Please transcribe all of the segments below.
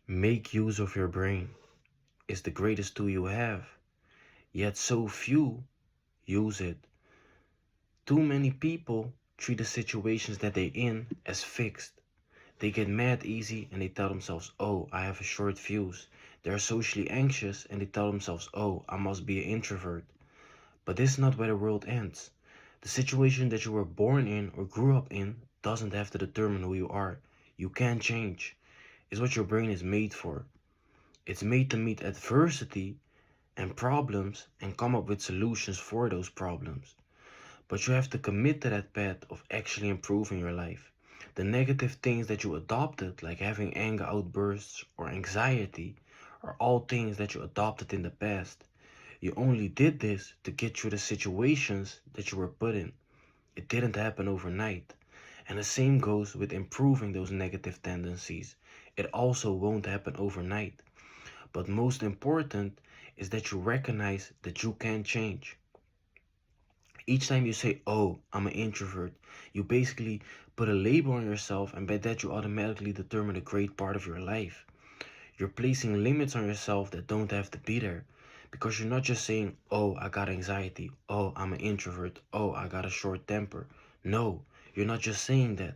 Make use of your brain. It's the greatest tool you have, yet so few use it. Too many people treat the situations that they're in as fixed. They get mad easy and they tell themselves, oh, I have a short fuse. They're socially anxious and they tell themselves, oh, I must be an introvert. But this is not where the world ends. The situation that you were born in or grew up in doesn't have to determine who you are. You can change. It's what your brain is made for. It's made to meet adversity and problems and come up with solutions for those problems. But you have to commit to that path of actually improving your life. The negative things that you adopted, like having anger outbursts or anxiety, are all things that you adopted in the past. You only did this to get through the situations that you were put in. It didn't happen overnight. And the same goes with improving those negative tendencies. It also won't happen overnight. But most important is that you recognize that you can change. Each time you say, oh, I'm an introvert, you basically put a label on yourself, and by that you automatically determine a great part of your life. You're placing limits on yourself that don't have to be there. Because you're not just saying, oh, I got anxiety. Oh, I'm an introvert. Oh, I got a short temper. No, you're not just saying that.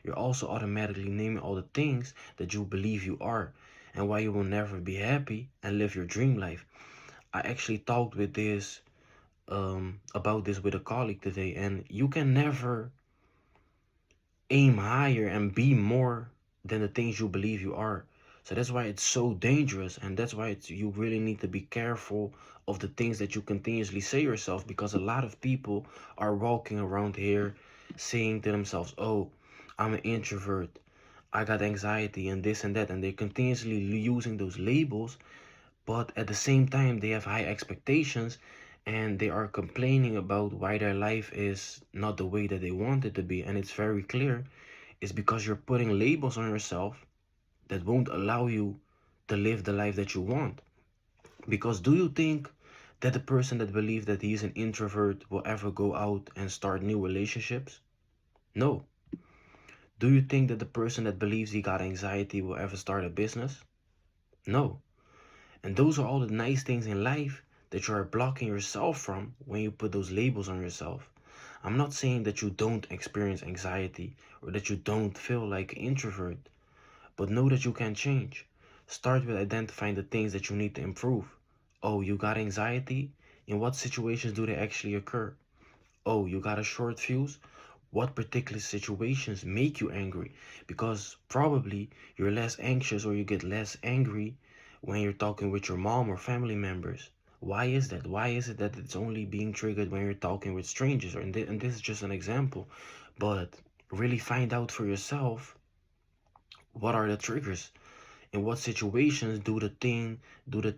You're also automatically naming all the things that you believe you are and why you will never be happy and live your dream life. I actually talked with this about this with a colleague today, and you can never aim higher and be more than the things you believe you are. So that's why it's so dangerous, and that's why you really need to be careful of the things that you continuously say yourself, because a lot of people are walking around here saying to themselves, oh, I'm an introvert, I got anxiety and this and that, and they're continuously using those labels, but at the same time they have high expectations and they are complaining about why their life is not the way that they want it to be. And it's very clear, it's because you're putting labels on yourself that won't allow you to live the life that you want. Because do you think that the person that believes that he's an introvert will ever go out and start new relationships? No. Do you think that the person that believes he got anxiety will ever start a business? No. And those are all the nice things in life that you are blocking yourself from when you put those labels on yourself. I'm not saying that you don't experience anxiety or that you don't feel like an introvert, but know that you can change. Start with identifying the things that you need to improve. Oh, you got anxiety? In what situations do they actually occur? Oh, you got a short fuse? What particular situations make you angry? Because probably you're less anxious or you get less angry when you're talking with your mom or family members. Why is that? Why is it that it's only being triggered when you're talking with strangers? And this is just an example. But really find out for yourself, what are the triggers? In what situations do the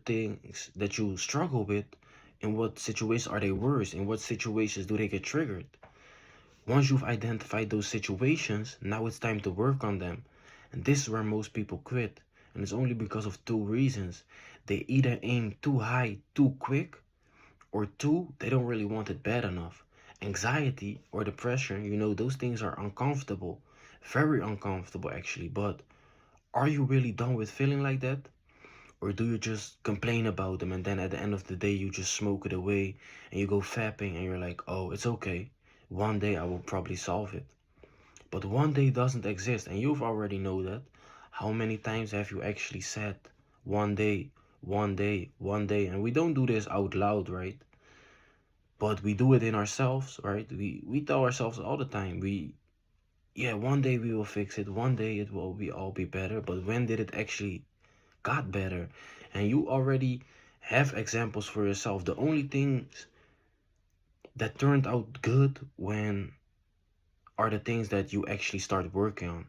things that you struggle with, in what situations are they worse? In what situations do they get triggered? Once you've identified those situations, now it's time to work on them. And this is where most people quit. And it's only because of two reasons. They either aim too high too quick, or two, they don't really want it bad enough. Anxiety or depression, those things are uncomfortable. Very uncomfortable, actually. But are you really done with feeling like that? Or do you just complain about them and then at the end of the day you just smoke it away and you go fapping and you're like, oh, it's okay. One day I will probably solve it. But one day doesn't exist, and you've already know that. How many times have you actually said one day, one day, one day? And we don't do this out loud, right? But we do it in ourselves, right? We tell ourselves all the time, yeah, one day we will fix it, one day it will be all be better. But when did it actually got better? And you already have examples for yourself. The only things that turned out good when are the things that you actually start working on.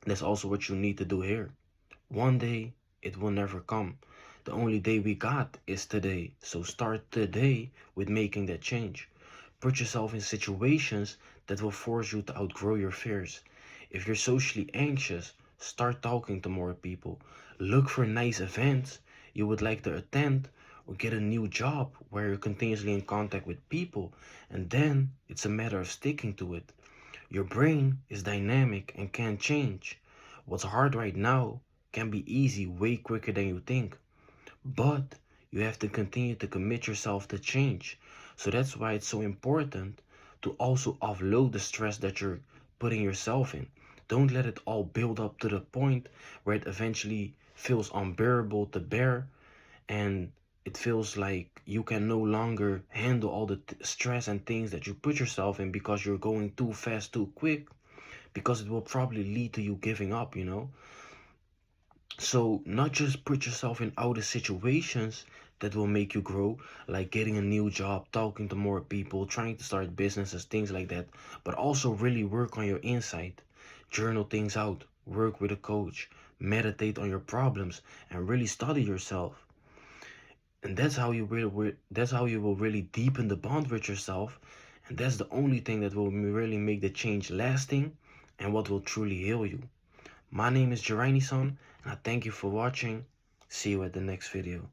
That's also what you need to do here. One day it will never come. The only day we got is today. So start today with making that change. Put yourself in situations that will force you to outgrow your fears. If you're socially anxious, start talking to more people. Look for nice events you would like to attend, or get a new job where you're continuously in contact with people, and then it's a matter of sticking to it. Your brain is dynamic and can change. What's hard right now can be easy way quicker than you think. But you have to continue to commit yourself to change. So that's why it's so important to also offload the stress that you're putting yourself in. Don't let it all build up to the point where it eventually feels unbearable to bear, and it feels like you can no longer handle all the stress and things that you put yourself in because you're going too fast, too quick, because it will probably lead to you giving up. So not just put yourself in other situations that will make you grow, like getting a new job, talking to more people, trying to start businesses, things like that, but also really work on your inside. Journal things out, work with a coach, meditate on your problems, and really study yourself. And that's how you will really deepen the bond with yourself, and that's the only thing that will really make the change lasting and what will truly heal you. My name is Jeraini Son, and I thank you for watching. See you at the next video.